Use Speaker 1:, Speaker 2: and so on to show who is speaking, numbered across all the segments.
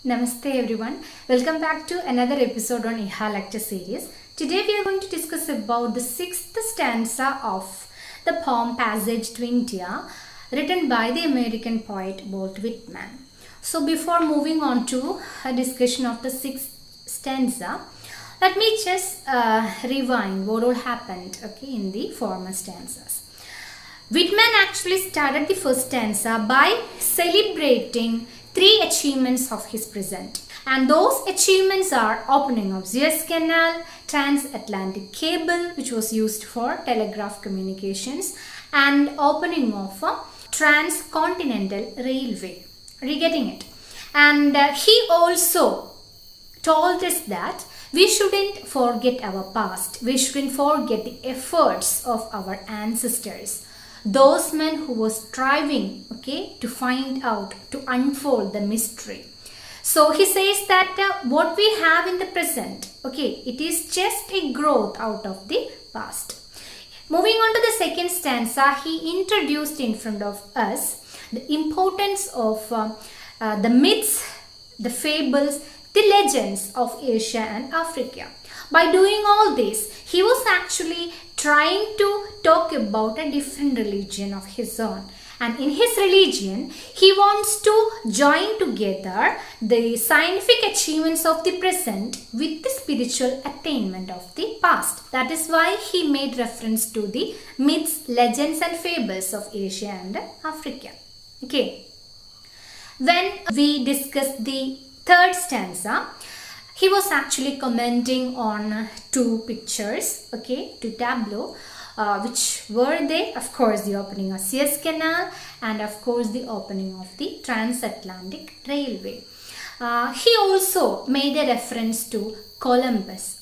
Speaker 1: Namaste everyone. Welcome back to another episode on IHA lecture series. Today we are going to discuss about the sixth stanza of the poem Passage to India, written by the American poet Walt Whitman. So before moving on to a discussion of the sixth stanza, let me just rewind what all happened in the former stanzas. Whitman actually started the first stanza by celebrating three achievements of his present, and those achievements are opening of Suez Canal, transatlantic cable which was used for telegraph communications, and opening of a transcontinental railway. Are you getting it? And he also told us that we shouldn't forget our past, we shouldn't forget the efforts of our ancestors, those men who were striving to find out, to unfold the mystery. So he says that what we have in the present, it is just a growth out of the past. Moving on to the second stanza, he introduced in front of us the importance of the myths, the fables, the legends of Asia and Africa. By doing all this, he was actually trying to talk about a different religion of his own. And in his religion, he wants to join together the scientific achievements of the present with the spiritual attainment of the past. That is why he made reference to the myths, legends and fables of Asia and Africa. When we discussed the third stanza, he was actually commenting on two pictures, two tableaux, which were they? Of course, the opening of Suez Canal and of course the opening of the transatlantic railway. He also made a reference to Columbus,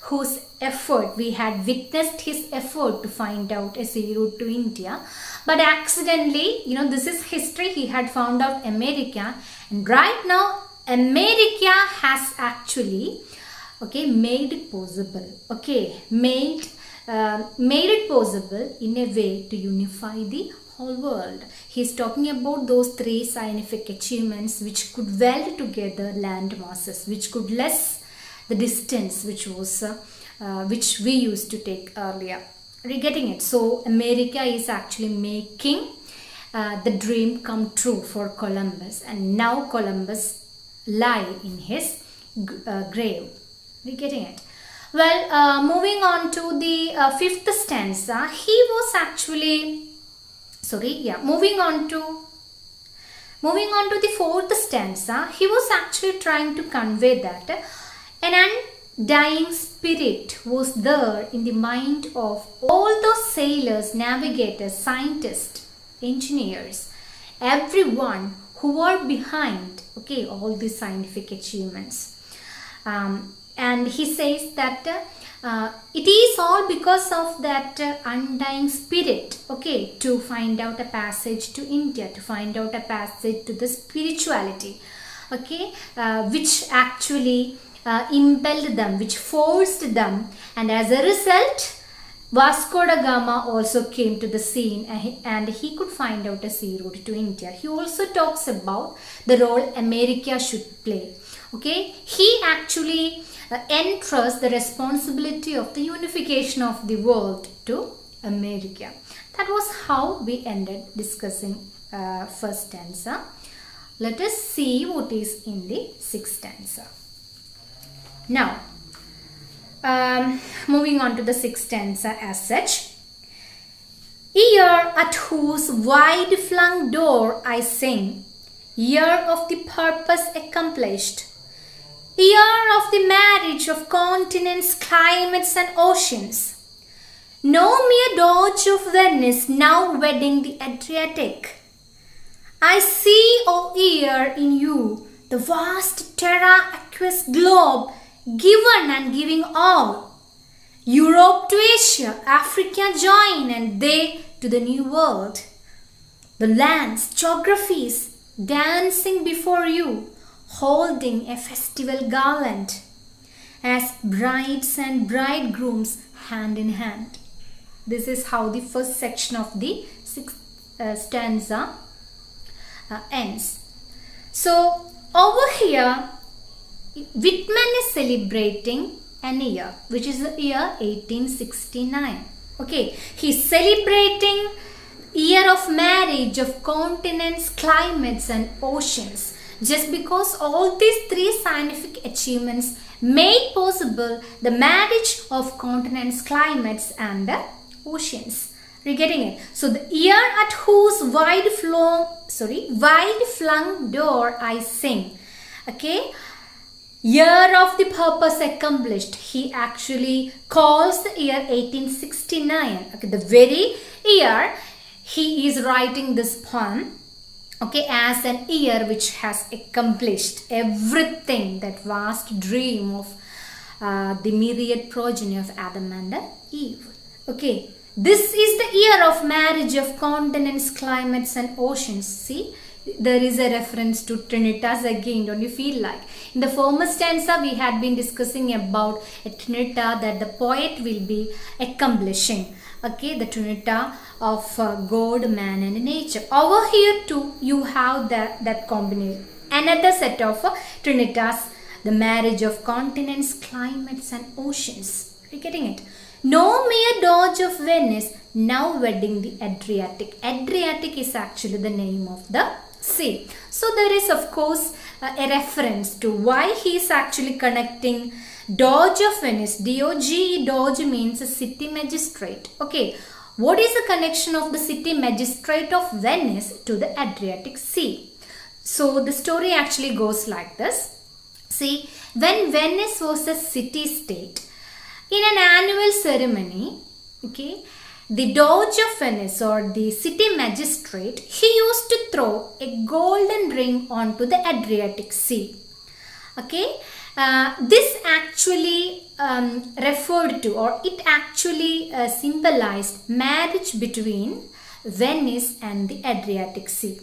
Speaker 1: whose effort, we had witnessed his effort to find out a sea route to India, but accidentally, this is history, he had found out America, and right now America has actually made it possible, made it possible in a way to unify the whole world. He's talking about those three scientific achievements which could weld together land masses, which could less the distance which was which we used to take earlier. Are you getting it? So America is actually making the dream come true for Columbus, and now Columbus lie in his grave. Are you getting it? Well, moving on to the fifth stanza, he was actually moving on to the fourth stanza, he was actually trying to convey that an undying spirit was there in the mind of all those sailors, navigators, scientists, engineers, everyone who were behind all these scientific achievements. And he says that it is all because of that undying spirit, to find out a passage to India, to find out a passage to the spirituality, which actually impelled them, which forced them, and as a result, Vasco da Gama also came to the scene, and he could find out a sea route to India. He also talks about the role America should play. He actually entrusts the responsibility of the unification of the world to America. That was how we ended discussing first stanza. Let us see what is in the sixth stanza. Now, moving on to the sixth stanza as such. Ear at whose wide flung door I sing, year of the purpose accomplished, year of the marriage of continents, climates and oceans, no mere dodge of Venice now wedding the Adriatic. I see, O ear, in you the vast terra aqueous globe, given and giving all. Europe to Asia, Africa join, and they to the new world. The lands, geographies, dancing before you, holding a festival garland, as brides and bridegrooms hand in hand. This is how the first section of the sixth stanza ends. So Over here, Whitman is celebrating an year, which is the year 1869. Okay, he's celebrating year of marriage of continents, climates and oceans. Just because all these three scientific achievements made possible the marriage of continents, climates and oceans. Are you getting it? So the year at whose wide flung door I sing. Okay. Year of the purpose accomplished. He actually calls the year 1869. Okay, the very year he is writing this poem, okay, as an year which has accomplished everything, that vast dream of the myriad progeny of Adam and Eve. Okay, this is the year of marriage of continents, climates and oceans. See, there is a reference to Trinitas again, don't you feel like? In the former stanza, we had been discussing about a Trinita that the poet will be accomplishing. Okay, the Trinita of God, man and nature. Over here too, you have that combination. Another set of Trinitas, the marriage of continents, climates and oceans. Are you getting it? No mere Doge of Venice, now wedding the Adriatic. Adriatic is actually the name of the sea. So there is of course a reference to why he is actually connecting Doge of Venice. D-O-G-E, Doge means a city magistrate. Okay, what is the connection of the city magistrate of Venice to the Adriatic Sea? So the story actually goes like this. See, when Venice was a city-state, in an annual ceremony, okay, the Doge of Venice or the city magistrate, he used to throw a golden ring onto the Adriatic Sea. Okay, this actually referred to, or it actually symbolized marriage between Venice and the Adriatic Sea.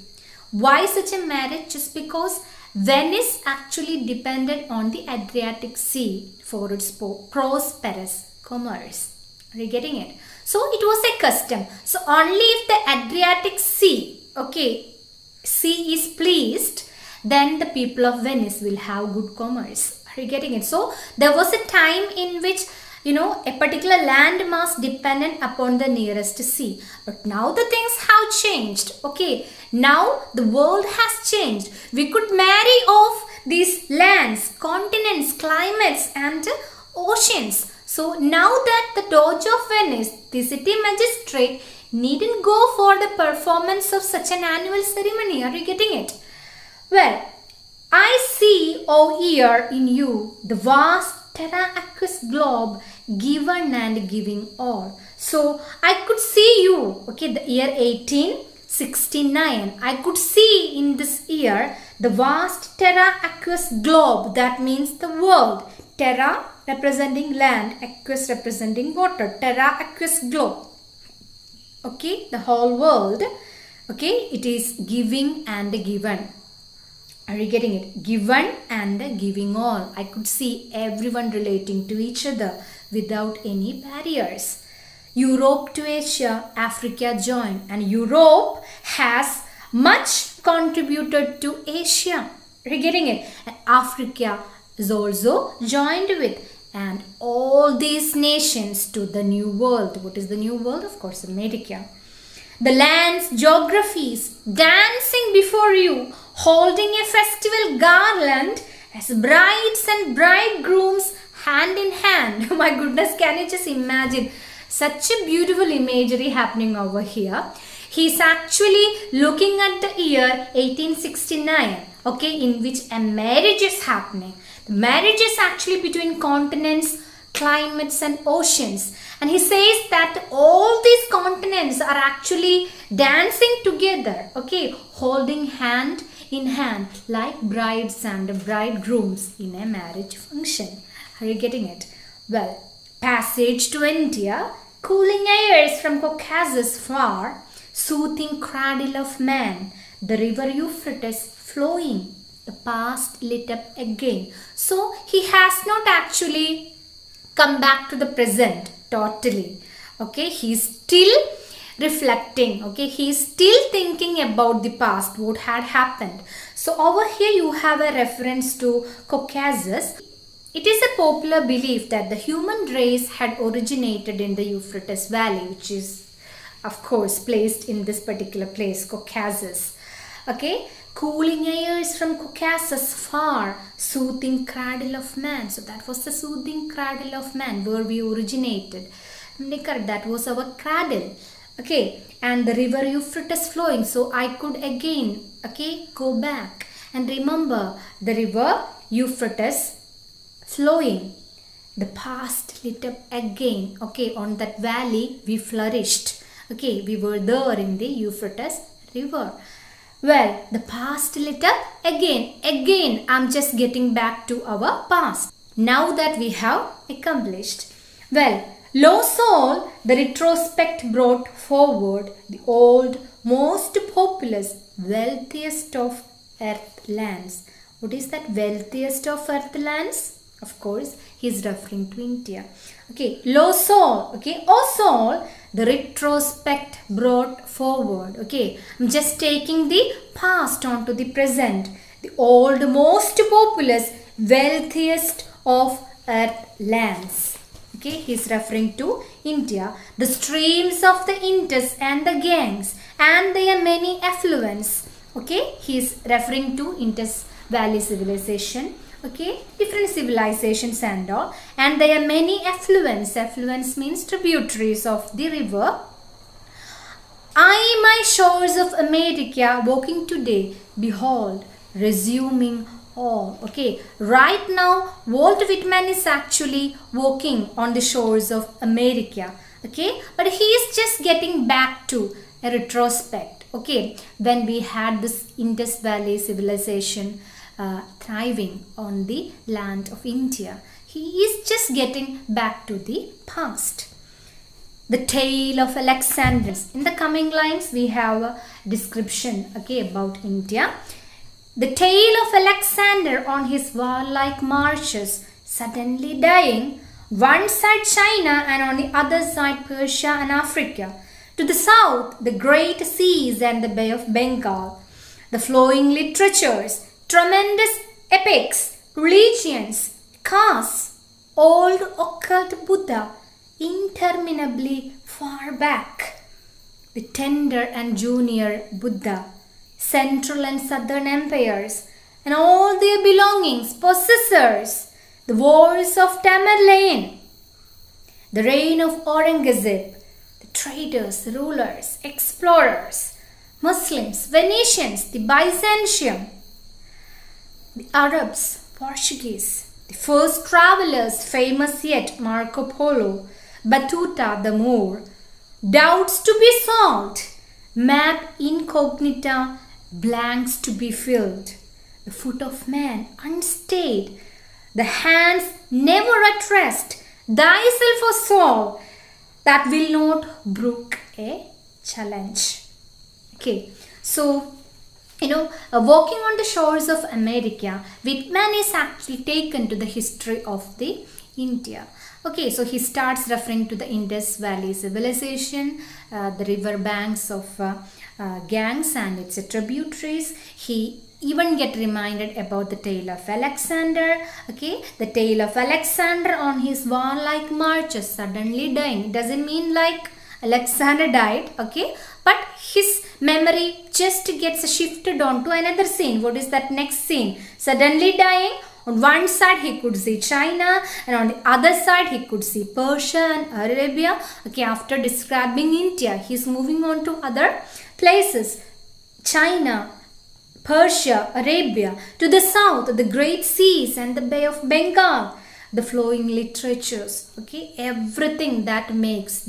Speaker 1: Why such a marriage? Just because Venice actually depended on the Adriatic Sea for its prosperous commerce. Are you getting it? So it was a custom. So only if the Adriatic Sea, okay, sea is pleased, then the people of Venice will have good commerce. Are you getting it? So there was a time in which, you know, a particular landmass dependent upon the nearest sea. But now the things have changed. Okay, now the world has changed. We could marry off these lands, continents, climates and oceans. So now that the Doge of Venice, the city magistrate, needn't go for the performance of such an annual ceremony. Are you getting it? Well, I see, O ear, in you the vast terra-aqueous globe, given and giving all. So I could see you, okay, the year 1869. I could see in this year the vast terra-aqueous globe, that means the world. Terra representing land, aqueous representing water. Terra-aqueous globe. Okay, the whole world. Okay, it is giving and given. Are you getting it? Given and giving all. I could see everyone relating to each other without any barriers. Europe to Asia, Africa joined, and Europe has much contributed to Asia. Are you getting it? And Africa is also joined with, and all these nations to the new world. What is the new world? Of course, America. The lands, geographies, dancing before you, holding a festival garland as brides and bridegrooms hand in hand. My goodness, can you just imagine such a beautiful imagery happening over here? He's actually looking at the year 1869, okay, in which a marriage is happening. The marriage is actually between continents, climates and oceans. And he says that all these continents are actually dancing together, okay, holding hand in hand like brides and bridegrooms in a marriage function. Are you getting it? Well, passage to India, cooling airs from Caucasus far, soothing cradle of man, the river Euphrates flowing, the past lit up again. So he has not actually come back to the present totally. Okay, he's still reflecting. Okay, he's still thinking about the past, what had happened. So So over here you have a reference to Caucasus. It is a popular belief that the human race had originated in the Euphrates Valley, which is of course placed in this particular place, Caucasus. Okay, cooling airs from Caucasus far, soothing cradle of man. So that was the soothing cradle of man where we originated. That was our cradle. Okay, and the river Euphrates flowing. So I could again, okay, go back and remember the river Euphrates flowing. The past lit up again. Okay, on that valley we flourished. Okay, we were there in the Euphrates river. Well, the past lit up again. Again, I'm just getting back to our past. Now that we have accomplished. Well, lo sol, the retrospect brought forward the old, most populous, wealthiest of earth lands. What is that wealthiest of earth lands? Of course, he is referring to India. Okay, lo sol, okay, o sol, the retrospect brought forward. Okay, I'm just taking the past onto the present. The old, most populous, wealthiest of earth lands. Okay, he is referring to India. The streams of the Indus and the Ganges and their many affluents. Okay, he is referring to Indus Valley civilization. Okay, different civilizations and all, and there are many affluents. Affluents means tributaries of the river. I my shores of America walking today, behold, resuming all. Okay, right now Walt Whitman is actually walking on the shores of America. Okay, but he is just getting back to a retrospect. Okay, when we had this Indus Valley civilization thriving on the land of India. He is just getting back to the past. The tale of Alexander. In the coming lines we have a description, okay, about India. The tale of Alexander on his warlike marches, suddenly dying, one side China and on the other side Persia and Africa. To the south the great seas and the Bay of Bengal. The flowing literatures, tremendous epics, religions, castes, old occult Buddha, interminably far back, the tender and junior Buddha, central and southern empires, and all their belongings, possessors, the wars of Tamerlane, the reign of Aurangzeb, the traders, rulers, explorers, Muslims, Venetians, the Byzantium, the Arabs, Portuguese, the first travelers, famous yet, Marco Polo, Batuta the Moor, doubts to be solved, map incognita, blanks to be filled, the foot of man unstayed, the hands never at rest, thyself a soul that will not brook a challenge. Okay, so walking on the shores of America, Whitman is actually taken to the history of the India. Okay, so he starts referring to the Indus Valley civilization, the river banks of Ganges and its tributaries. He even get reminded about the tale of Alexander. Okay, the tale of Alexander on his warlike marches suddenly dying. It doesn't mean like Alexander died, okay, but his memory just gets shifted on to another scene. What is that next scene? Suddenly dying. On one side he could see China and on the other side he could see Persia and Arabia. Okay, after describing India, he is moving on to other places. China, Persia, Arabia. To the south, the great seas and the Bay of Bengal. The flowing literatures, okay, everything that makes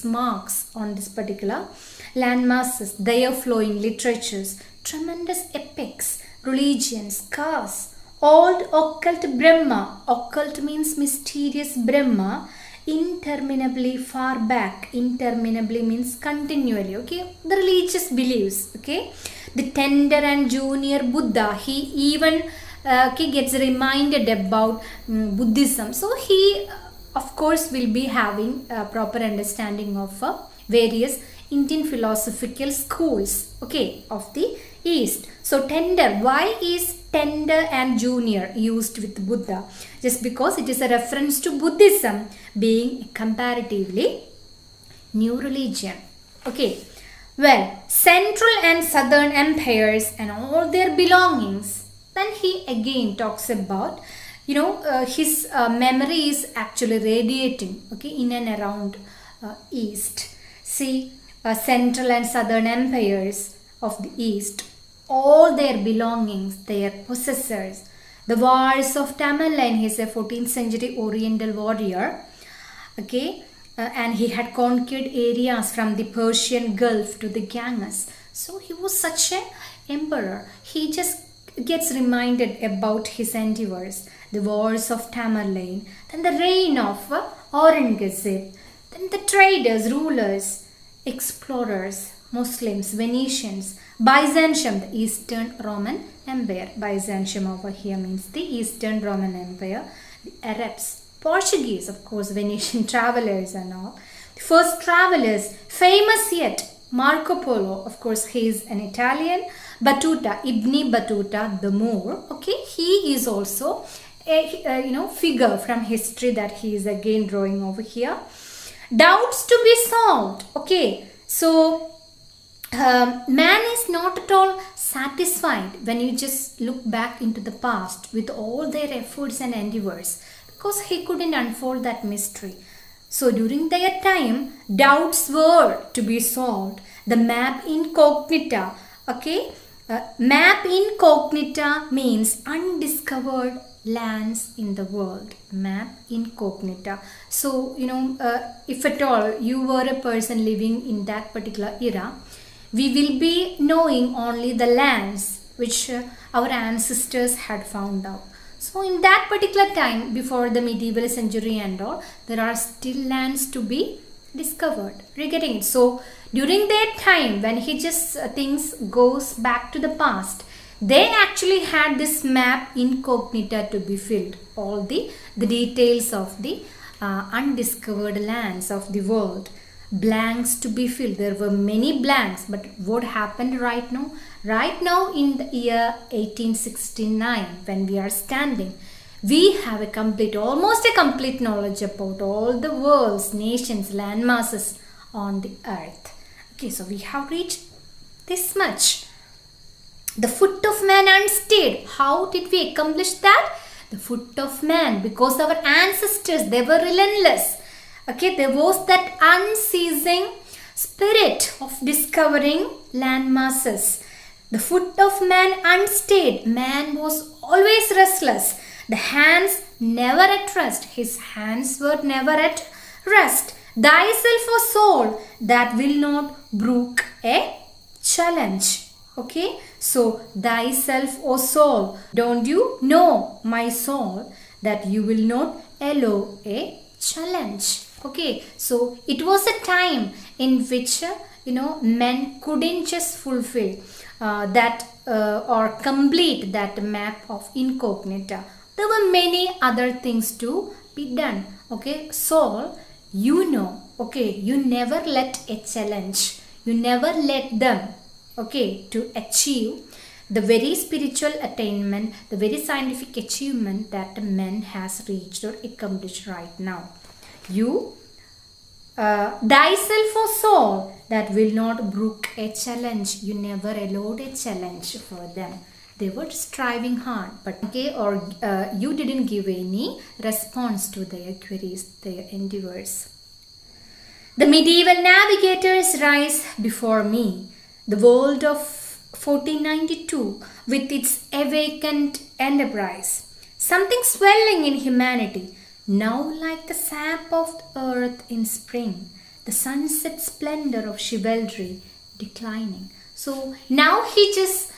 Speaker 1: marks on this particular land masses, their flowing literatures, tremendous epics, religions, castes, old occult Brahma, occult means mysterious Brahma, interminably far back, interminably means continually, okay, the religious beliefs, okay, the tender and junior Buddha, he even gets reminded about Buddhism. So he of course will be having a proper understanding of various Indian philosophical schools, okay, of the East. So tender, why is tender and junior used with Buddha? Just because it is a reference to Buddhism being comparatively new religion. Okay. Well, central and southern empires and all their belongings. Then he again talks about, his memory is actually radiating, okay, in and around east. See, central and southern empires of the east, all their belongings, their possessors. The wars of Tamerlane, he's a 14th century Oriental warrior, okay, and he had conquered areas from the Persian Gulf to the Ganges. So he was such an emperor. He just gets reminded about his endeavors, the wars of Tamerlane, then the reign of Aurangzeb, then the traders, rulers, explorers, Muslims, Venetians, Byzantium, the Eastern Roman Empire. Byzantium over here means the Eastern Roman Empire, the Arabs, Portuguese, of course, Venetian travelers and all. The first travelers, famous yet, Marco Polo, of course, he is an Italian. Battuta, Ibn Battuta, the Moor, okay, he is also a figure from history that he is again drawing over here. Doubts to be solved, okay, so man is not at all satisfied when you just look back into the past with all their efforts and endeavors, because he couldn't unfold that mystery. So during their time, doubts were to be solved. The map incognita, okay, map incognita means undiscovered lands in the world. Map incognita. So, if at all you were a person living in that particular era, we will be knowing only the lands which our ancestors had found out. So in that particular time, before the medieval century and all, there are still lands to be discovered. You're getting it? So during that time, when he just things goes back to the past, they actually had this map incognita to be filled. All the details of the undiscovered lands of the world. Blanks to be filled. There were many blanks, but what happened right now? Right now in the year 1869, when we are standing, we have almost a complete knowledge about all the world's, nations, land masses on the earth. Okay, so we have reached this much. The foot of man unstayed. How did we accomplish that? The foot of man, because our ancestors, they were relentless. Okay, there was that unceasing spirit of discovering land masses. The foot of man unstayed. Man was always restless. The hands never at rest. His hands were never at rest. Thyself, O soul, that will not brook a challenge. Okay, so thyself, O soul, don't you know, my soul, that you will not allow a challenge. Okay, so it was a time in which men couldn't just fulfill that or complete that map of incognita. There were many other things to be done. Okay, soul, okay, you never let a challenge, you never let them, okay, to achieve the very spiritual attainment, the very scientific achievement that man has reached or accomplished right now. You, thyself, O soul, that will not brook a challenge. You never allowed a challenge for them. They were striving hard, but you didn't give any response to their queries, their endeavors. The medieval navigators rise before me. The world of 1492 with its awakened enterprise. Something swelling in humanity. Now like the sap of the earth in spring, the sunset splendor of chivalry declining. So now he just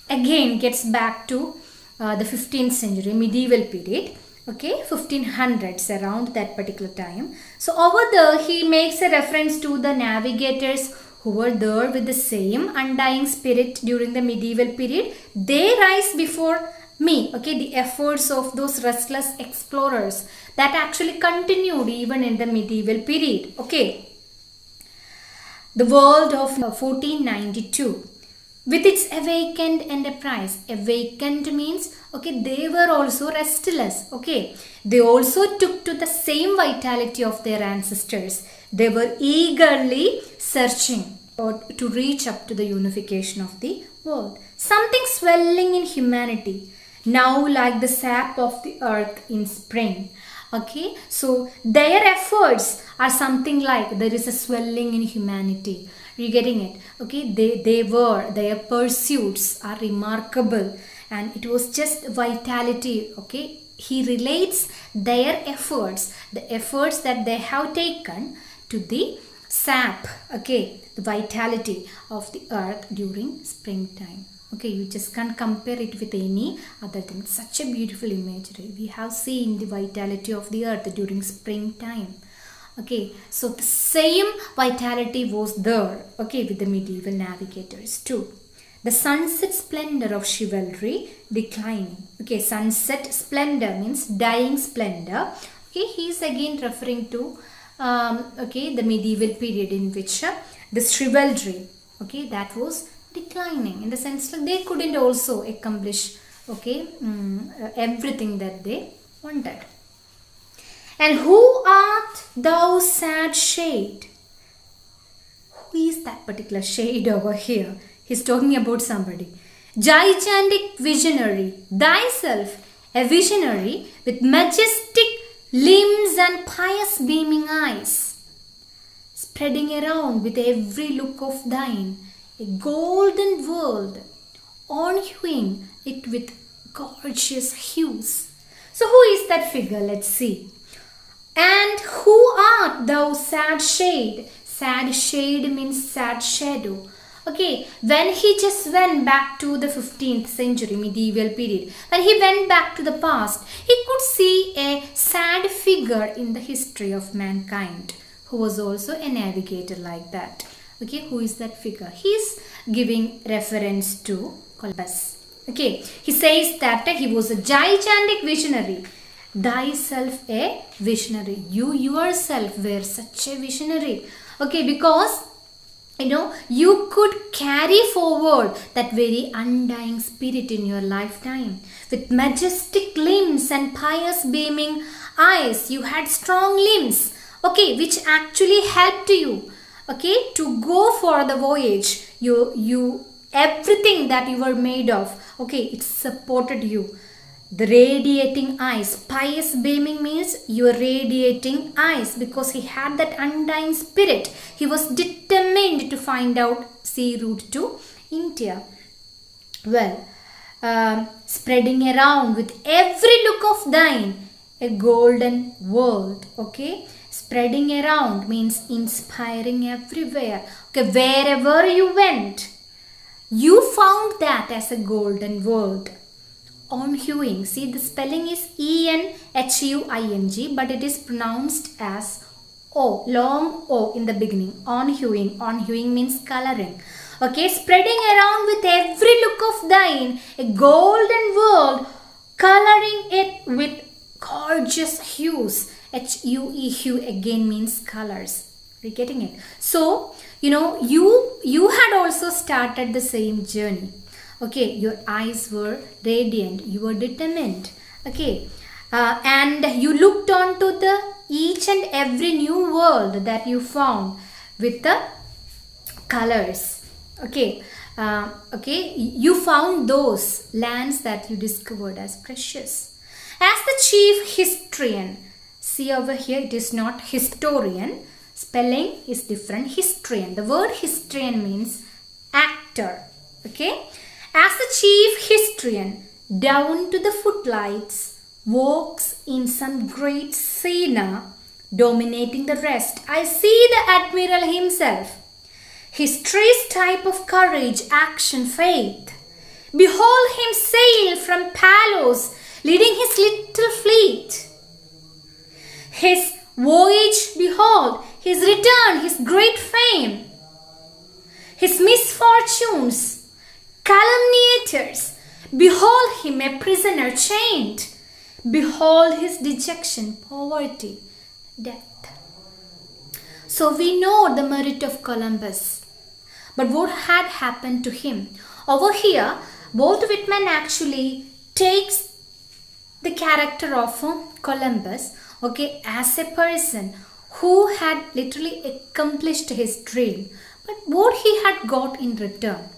Speaker 1: again gets back to the 15th century medieval period, okay, 1500s, around that particular time. So over there he makes a reference to the navigators who were there with the same undying spirit during the medieval period. They rise before me, okay, the efforts of those restless explorers that actually continued even in the medieval period. Okay, the world of 1492 with its awakened enterprise. Awakened means, okay, they were also restless. Okay, they also took to the same vitality of their ancestors. They were eagerly searching or to reach up to the unification of the world. Something swelling in humanity, now like the sap of the earth in spring. Okay, so their efforts are something like there is a swelling in humanity. You getting it? Okay, their pursuits are remarkable, and it was just vitality. Okay, he relates their efforts, the efforts that they have taken, to the sap, okay, the vitality of the earth during springtime. Okay, you just can't compare it with any other thing. Such a beautiful imagery. We have seen the vitality of the earth during springtime. Okay, so the same vitality was there, okay, with the medieval navigators too. The sunset splendor of chivalry declining. Okay, sunset splendor means dying splendor. Okay, he is again referring to okay, the medieval period in which the chivalry, okay, that was declining, in the sense that they couldn't also accomplish, okay, everything that they wanted. And who art thou, sad shade? Who is that particular shade over here? He's talking about somebody. Gigantic visionary, thyself a visionary with majestic limbs and pious beaming eyes, spreading around with every look of thine a golden world, enhuing it with gorgeous hues. So who is that figure? Let's see. And who art thou, sad shade? Sad shade means sad shadow. Okay, when he just went back to the 15th century medieval period, when he went back to the past, he could see a sad figure in the history of mankind who was also a navigator like that. Okay, who is that figure? He is giving reference to Columbus. Okay, he says that he was a gigantic visionary. Thyself a visionary. You yourself were such a visionary. Okay, because you could carry forward that very undying spirit in your lifetime. With majestic limbs and pious beaming eyes, you had strong limbs, okay, which actually helped you, okay, to go for the voyage. You everything that you were made of, okay, it supported you. The radiating eyes, pious beaming means your radiating eyes, because he had that undying spirit. He was determined to find out sea route to India. Well, spreading around with every look of thine a golden world. Okay, spreading around means inspiring everywhere. Okay, wherever you went, you found that as a golden world. Enhuing. See, the spelling is E-N-H-U-I-N-G, but it is pronounced as O, long O in the beginning. Enhuing. Enhuing means coloring. Okay, spreading around with every look of thine a golden world, coloring it with gorgeous hues. H-U-E, hue again means colors. Are you getting it? So, you had also started the same journey. Okay, your eyes were radiant, you were determined. Okay, and you looked on to the each and every new world that you found with the colors. Okay, okay, you found those lands that you discovered as precious. As the chief historian, see over here, it is not historian, spelling is different. Historian, the word historian means actor. Okay, as the chief historian, down to the footlights, walks in some great scena, dominating the rest, I see the admiral himself. History's type of courage, action, faith. Behold him sail from Palos, leading his little fleet. His voyage, behold, his return, his great fame. His misfortunes, calumniators, behold him a prisoner chained. Behold his dejection, poverty, death. So we know the merit of Columbus. But what had happened to him? Over here, Walt Whitman actually takes the character of Columbus, okay, as a person who had literally accomplished his dream, but what he had got in return.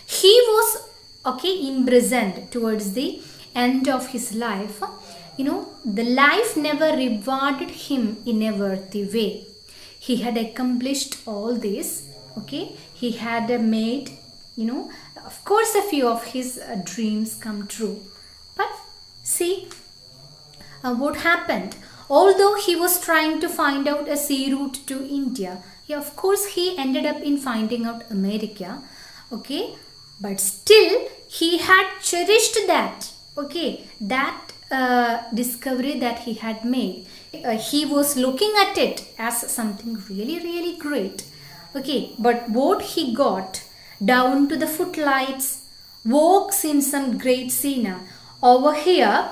Speaker 1: He was, okay, imprisoned towards the end of his life. The life never rewarded him in a worthy way. He had accomplished all this, okay. He had made, of course, a few of his dreams come true. But see, what happened? Although he was trying to find out a sea route to India, of course, he ended up in finding out America, okay. But still, he had cherished that, okay, that discovery that he had made. He was looking at it as something really, really great, okay. But what he got down to the footlights, walks in some great scene. Over here,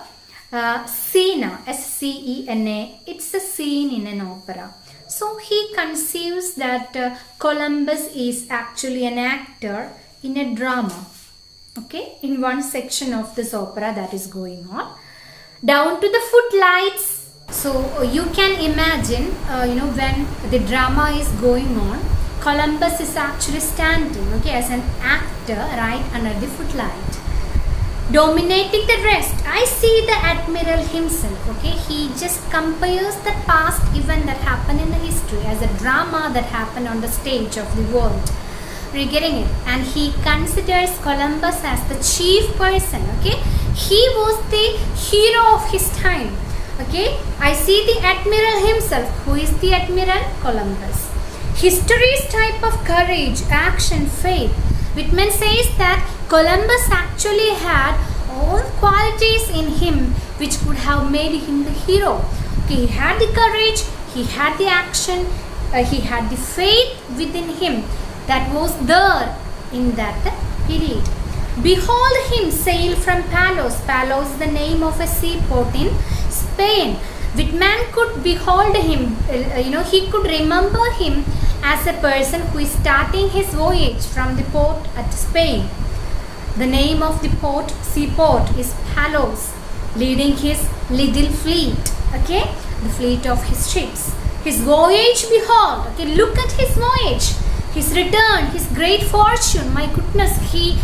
Speaker 1: scene, S-C-E-N-A, it's a scene in an opera. So he conceives that Columbus is actually an actor in a drama, okay, in one section of this opera that is going on. Down to the footlights. So you can imagine, when the drama is going on, Columbus is actually standing, okay, as an actor right under the footlight, dominating the rest. I see the admiral himself, okay. He just compares the past event that happened in the history as a drama that happened on the stage of the world. We're getting it? And he considers Columbus as the chief person, okay. He was the hero of his time, okay. I see the admiral himself. Who is the admiral? Columbus. History's type of courage, action, faith. Whitman says that Columbus actually had all qualities in him which could have made him the hero. Okay, he had the courage, he had the action, he had the faith within him that was there in that period. Behold him sail from Palos. Palos is the name of a seaport in Spain. Whitman could behold him, he could remember him as a person who is starting his voyage from the port at Spain. The name of the seaport is Palos, leading his little fleet, okay, the fleet of his ships. His voyage, behold, okay, look at his voyage, his return, his great fortune. My goodness, he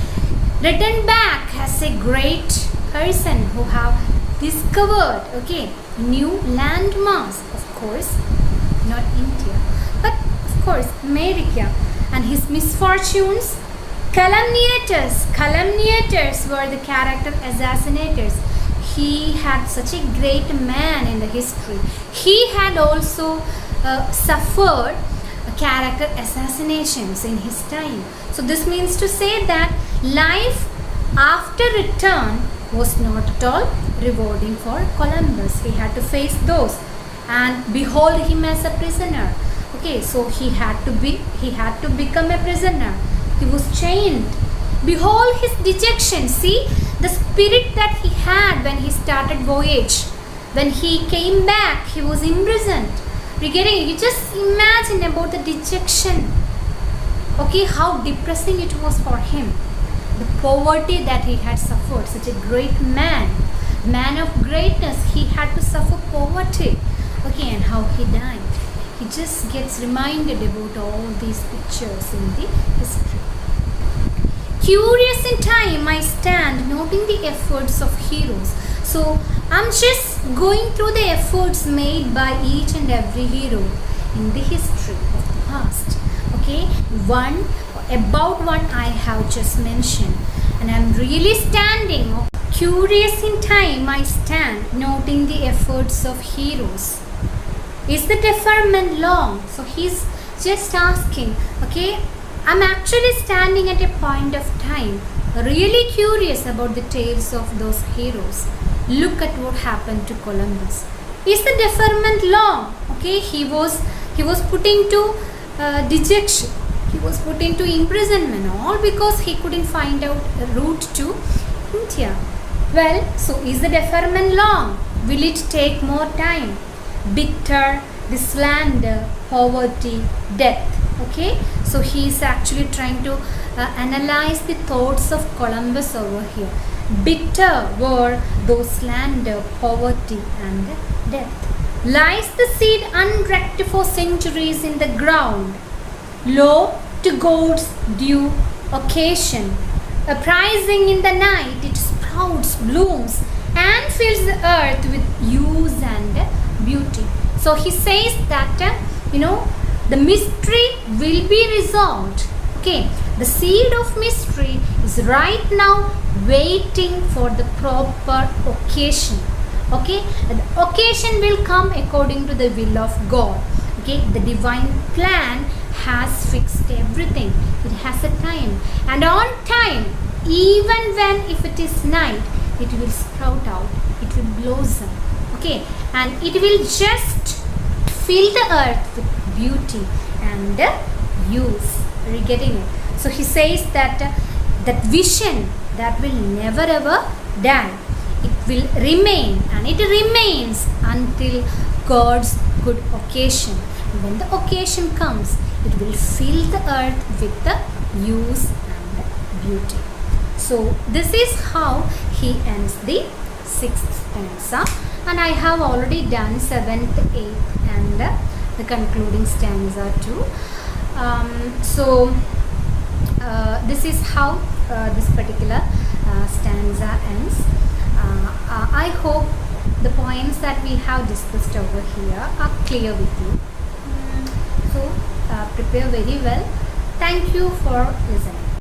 Speaker 1: returned back as a great person who have discovered, okay, new landmass, of course, not India, but of course America. And his misfortunes, calumniators were the character assassinators. He had such a great man in the history. He had also suffered character assassinations in his time. So this means to say that life after return was not at all rewarding for Columbus. He had to face those and behold him as a prisoner. Okay, so he had to become a prisoner. He was chained. Behold his dejection. See the spirit that he had when he started voyage. When he came back, he was imprisoned. You just imagine about the dejection. Okay, how depressing it was for him. The poverty that he had suffered. Such a great man of greatness, he had to suffer poverty. Okay, and how he died. He just gets reminded about all these pictures in the history. Curious in time, I stand noting the efforts of heroes. So I'm just going through the efforts made by each and every hero in the history of the past. Okay, about one I have just mentioned, and I'm really standing. Curious in time, I stand noting the efforts of heroes. Is the deferment long? So he's just asking, okay, I'm actually standing at a point of time, really curious about the tales of those heroes. Look at what happened to Columbus. Is the deferment long? Okay, he was put into dejection. He was put into imprisonment, all because he couldn't find out a route to India. Well, so is the deferment long? Will it take more time? Bitter, the slander, poverty, death. Okay, so he is actually trying to analyze the thoughts of Columbus over here. Bitter were those slander, poverty, and death. Lies the seed unwrecked for centuries in the ground. Lo, to God's due occasion, uprising in the night, it sprouts, blooms, and fills the earth with hues and beauty. So he says that the mystery will be resolved. Okay, the seed of mystery is right now waiting for the proper occasion. Okay, the occasion will come according to the will of God. Okay, the divine plan has fixed everything. It has a time, and on time, even when if it is night, it will sprout out, it will blossom. Okay, and it will just fill the earth with beauty and use. Are you getting it? So he says that that vision that will never ever die. It will remain, and it remains until God's good occasion. When the occasion comes, it will fill the earth with the use and beauty. So this is how he ends the 6th stanza, and I have already done 7th, 8th, and the concluding stanza too. This is how this particular stanza ends. I hope the points that we have discussed over here are clear with you. So prepare very well. Thank you for listening.